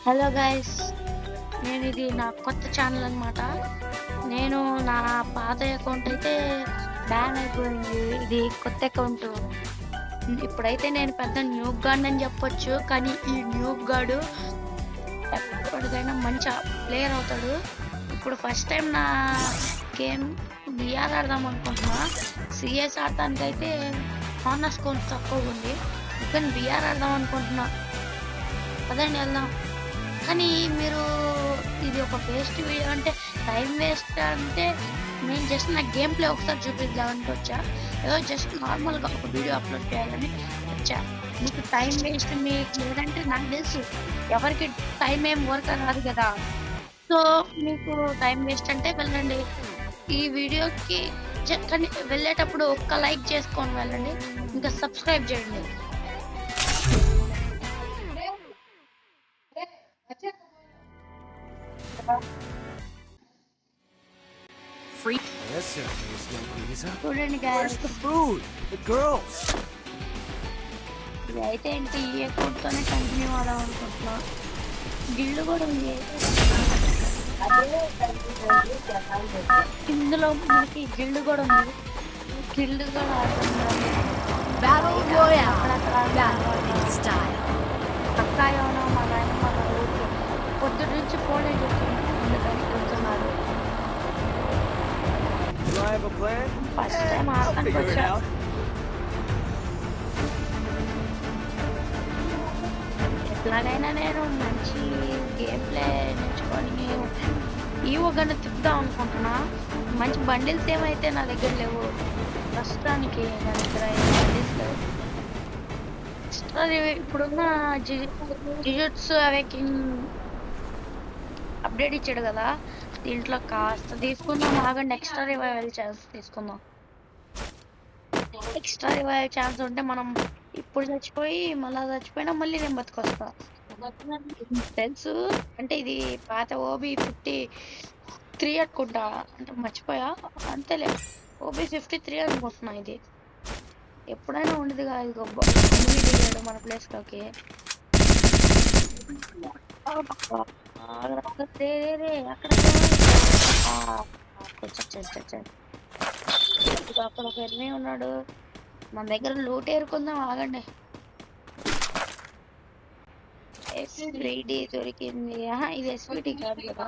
Hello guys, నేను ఇది నా కొత్త ఛానల్ అన్నమాట. నేను నా పాత అకౌంట్ అయితే బ్యాన్ అయిపోయింది. ఇది కొత్త అకౌంట్. ఇప్పుడైతే నేను పెద్ద న్యూబ్ గాడ్ అని చెప్పొచ్చు, కానీ ఈ న్యూబ్ గాడు ఎప్పటికైనా మంచి ప్లేయర్ అవుతాడు. ఇప్పుడు ఫస్ట్ టైం నా గేమ్ బిఆర్ ఆడదాం అనుకుంటున్నా. సిఎస్ ఆడటానికి అయితే హానర్ స్కోర్ తక్కువ ఉంది, కానీ బిఆర్ ఆడదాం అనుకుంటున్నా. అదండి వెళ్దాం. కానీ మీరు ఇది ఒక వేస్ట్ వీడియో అంటే టైం వేస్ట్ అంటే నేను జస్ట్ నా గేమ్ ప్లే ఒకసారి చూపిద్దామని వచ్చా. ఏదో జస్ట్ నార్మల్గా ఒక వీడియో అప్లోడ్ చేయాలని వచ్చా. మీకు టైం వేస్ట్ మీకు లేదంటే నాకు తెలుసు ఎవరికి టైం ఏం వర్క్ రాదు కదా. సో మీకు టైం వేస్ట్ అంటే వెళ్ళండి ఈ వీడియోకి. కానీ వెళ్ళేటప్పుడు ఒక్క లైక్ చేసుకొని వెళ్ళండి, ఇంకా సబ్స్క్రైబ్ చేయండి. Free. This certainly is going to be easy. చూడండి guys, Where's the food? The girls. ఇదైతే ఇంకా ఈ అకౌంట్తోనే కంటిన్యూ అవుదాం అనుకుంటున్నా. గిల్డ్ కూడా ఉంది ఇందులో, మనకి గిల్డ్ కూడా ఉంది. గిల్డ్ కూడా ఆడుతున్నాం. Battle Royale. Battle in style. అక్కాయోనో మా నాయన మా ఊరికి పొద్దు నుంచి ఫోన్ చెప్తున్నారు. Do I have a plan? First time I'll ఆడటానికి figure it వచ్చా. out. ఎట్లాగైనా నేను మంచి గేమ్ ప్లే నేర్చుకొని ఈవో గన్న తిప్పుదాం అనుకుంటున్నా. మంచి బండిల్స్ ఏమైతే నా దగ్గర లేవు ప్రస్తుతానికి. నా దగ్గర బండిల్స్ లేవు. ఇప్పుడున్న జిజుట్సు అవేకింగ్ అప్డేట్ ఇచ్చాడు కదా, దీంట్లో కాస్త తీసుకుందాం. ఆగండి, ఎక్స్ట్రా రివైవల్ ఛాన్స్ తీసుకుందాం. ఎక్స్ట్రా రివైవల్ ఛాన్స్ ఉంటే మనం ఇప్పుడు చచ్చిపోయి మళ్ళా చచ్చిపోయినా మళ్ళీ నేను బతికొస్తా. తెలుసు అంటే ఇది పాత ఓబీ 53 అనుకుంటా, అంటే మర్చిపోయా. అంతేలే, ఓబీ 53 అనుకుంటున్నా. ఇది ఎప్పుడైనా ఉండదు కాదు. దిగాడు మన ప్లేస్ లోకి. అక్కడ ఒక ఎనిమి ఉన్నాడు. మన దగ్గర లూట్ ఏరుకుందాం, ఆగండి. ఎస్విడి దొరికింది. ఇది ఎస్విడి కాదు కదా.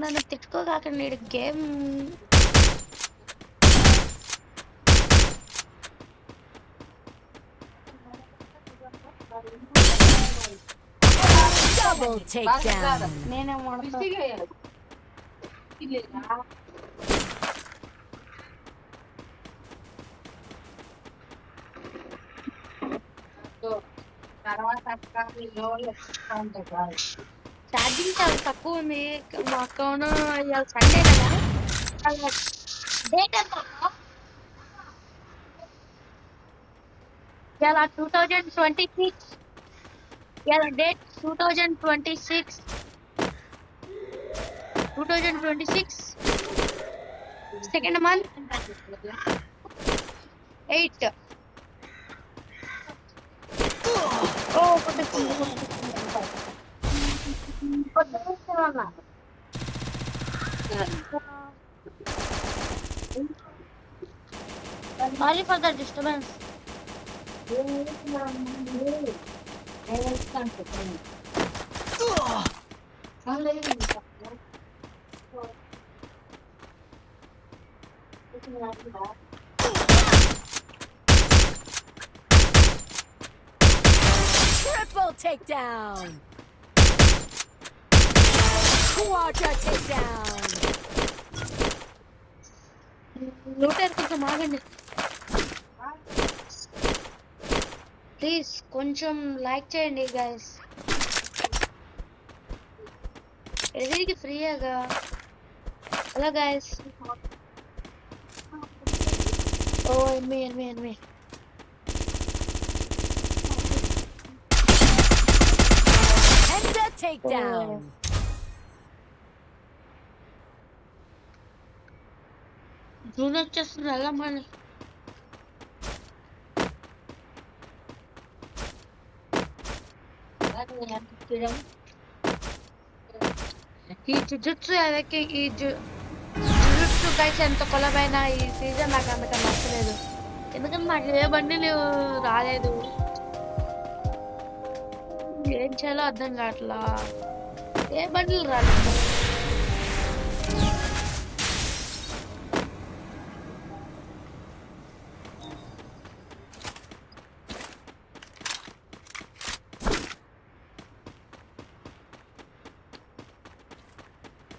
నన్ను తిట్టుకోకాకండి, గేమ్ Double takedown. నేనే వాడతా. ఛార్జింగ్ చాలా తక్కువ ఉంది. మా అకౌంట్ ఇవాళ సండే కదా. డేట్ ఎంత? ఇవాళ 2026. ఇవాళ date 2026. 2nd month 8. Sorry for the disturbance. Triple takedown. Quadra takedown. Looter కొంచెం ఆగండి ప్లీజ్. కొంచెం లైక్ చేయండి గైస్. ఎదిరికి ఫ్రీగా. Hello guys. Oh enemy. Penta takedown. జూన్ వచ్చేస్తుంది, వెళ్దాం. ఈ జుజుట్సు ಅದಕ್ಕೆ ఈ జుజుట్సు గైస్ ఎంత కొలబైన ఈ సీజన్ నాకు అంతగా నచ్చలేదు. ఎందుకంటే నాకు ఏ బండిలు రాలేదు. ఏం చేయాలో అర్థం కావట్లా. ఏ బండిలు రాలేదు.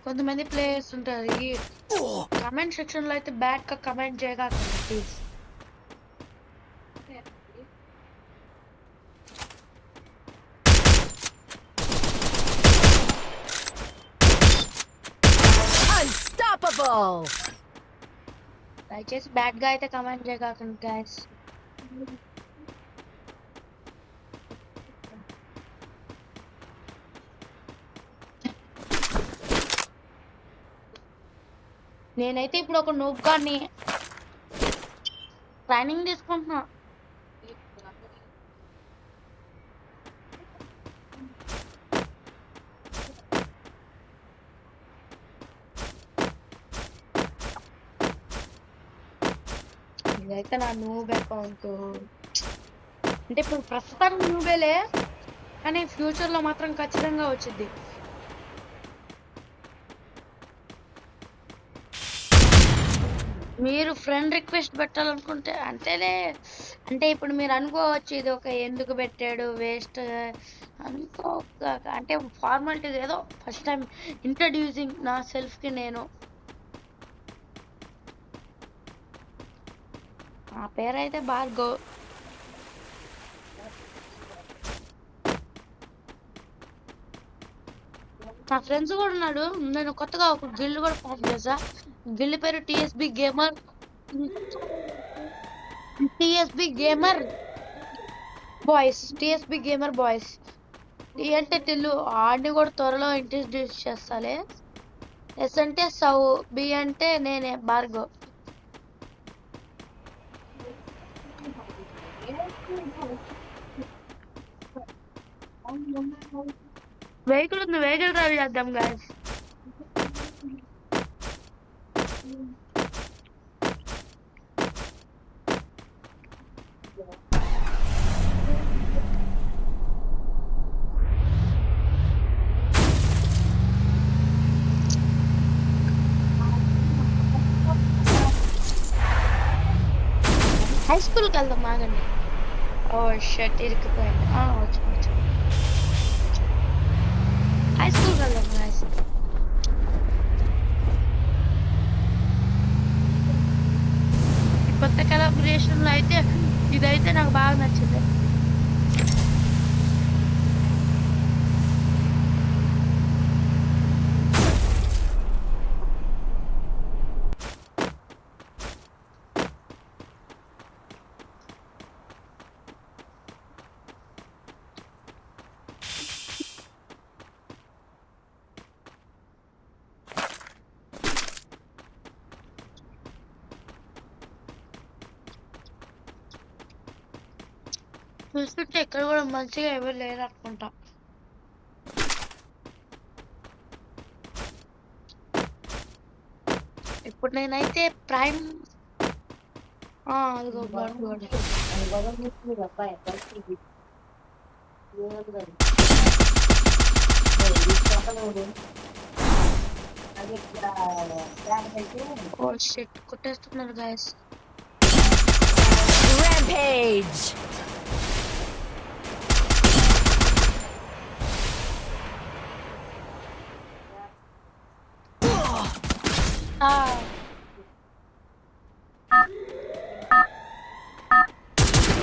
కొంతమంది ప్లేయర్స్ ఉంటారు. ఈ కమెంట్ సెక్షన్ లో అయితే బ్యాడ్ గా కమెంట్ చేయగలరు ప్లీజ్. Unstoppable. దయచేసి బ్యాడ్ గా అయితే కమెంట్ చేయగలరు గైస్. నేనైతే ఇప్పుడు ఒక నూబ్ గాన్ని ట్రైనింగ్ తీసుకుంటున్నా. ఇదైతే నా నూబ్ అకౌంట్. అంటే ఇప్పుడు ప్రస్తుతానికి నూబేలే, కానీ ఫ్యూచర్ లో మాత్రం ఖచ్చితంగా వచ్చింది. మీరు ఫ్రెండ్ రిక్వెస్ట్ పెట్టాలనుకుంటే అంతేలే. అంటే ఇప్పుడు మీరు అనుకోవచ్చు ఇది ఒక ఎందుకు పెట్టాడు వేస్ట్ అనుకో. అంటే ఫార్మాలిటీ ఏదో ఫస్ట్ టైం ఇంట్రడ్యూసింగ్ నా సెల్ఫ్ కి. నేను నా పేరైతే భార్గవ్. నా ఫ్రెండ్స్ కూడా ఉన్నాడు. నేను కొత్తగా ఒక గిల్డ్ కూడా ఫామ్ చేసా. గిల్డ్ పేరు TSB gamer. TSB gamer boys. TSB gamer boys. T అంటే టిల్లు. ఆడిని కూడా త్వరలో ఇంట్రడ్యూస్ చేస్తాలే. ఎస్ అంటే సౌ. బి అంటే నేనే భార్గవ్. వెహికల్ ఉంది, వెహికల్ డ్రైవ్ చేద్దాం గాయస్. హై స్కూల్కి వెళ్దాం ఆగండి. ఓ షర్ట్ ఇరికిపోయింది. వచ్చు వచ్చు. హై స్కూల్కి వెళ్దాం గాయస్. కొత్త కలాబరేషన్ లో అయితే ఇదైతే నాకు బాగా నచ్చింది. చూస్తుంటే ఇక్కడ కూడా మంచిగా ఎవరు లేరు అనుకుంటా. ఇప్పుడు నేనైతే ప్రైమ్ అదిగో బండి. ఓ షిట్ కొట్టేస్తున్నారు guys. Rampage. Do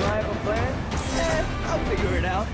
I have a plan? I'll figure it out.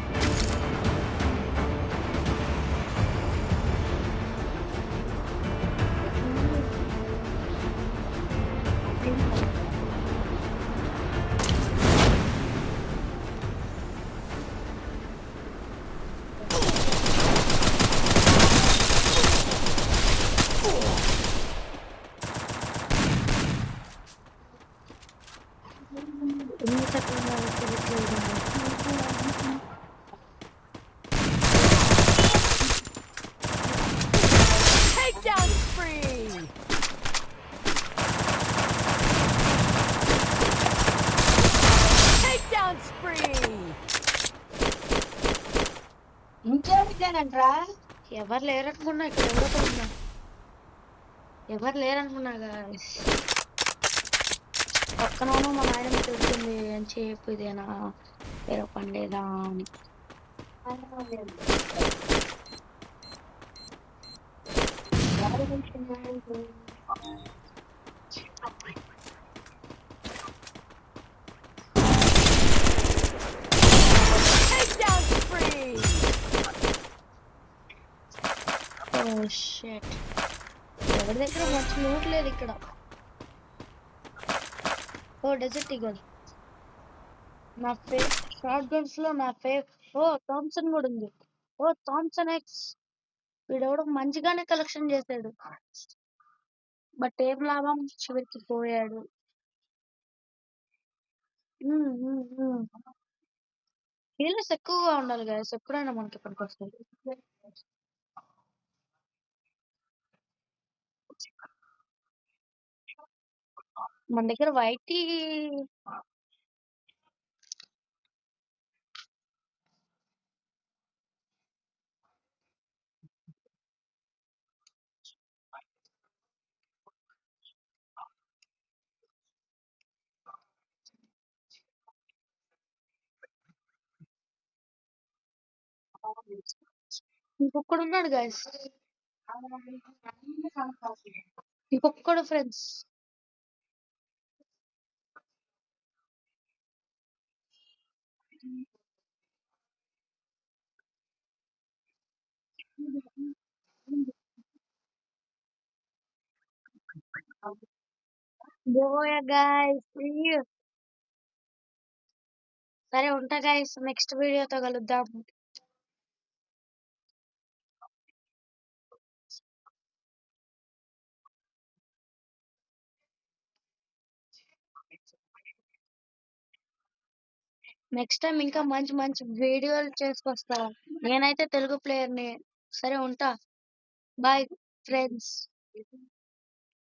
ఎవరు లేరనుకున్నా ఇక్కడ ఎవరో పడున్నా. ఎవరు లేరనుకున్నా గాయ్స్. పక్కనోను మా నాయనమ్మ తిడుతుంది అని చెప్పు ఇదేనా వేరే పండేదా అని. Takedown spree! Oh shit. ఎవరి దగ్గర మంచి లూట్ లేదు ఇక్కడ. Oh desert eagle. నా ఫేవ్ షార్ట్ గన్స్ లో నా ఫేవ్. ఓ థామ్సన్ కూడా ఉంది. ఓ థామ్సన్ ఎక్స్. వీడెవడో మంచిగానే కలెక్షన్ చేశాడు. బట్ ఏం లాభం చివరికి పోయాడు. హీలర్స్ ఎక్కువగా ఉండాలి గైస్. ఎప్పుడైనా మనకి పనికొస్తుంది. మన దగ్గర వైటీ ఇంకొకడు ఉన్నాడు గైస్. ఇంకొకడు ఫ్రెండ్స్. Buoy guys. సరే ఉంటా గైస్. నెక్స్ట్ వీడియోతో కలుద్దాం. నెక్స్ట్ టైం ఇంకా మంచి మంచి వీడియోలు చేసుకొస్తా. నేనైతే తెలుగు ప్లేయర్ని. సరే ఉంటా. Bye friends.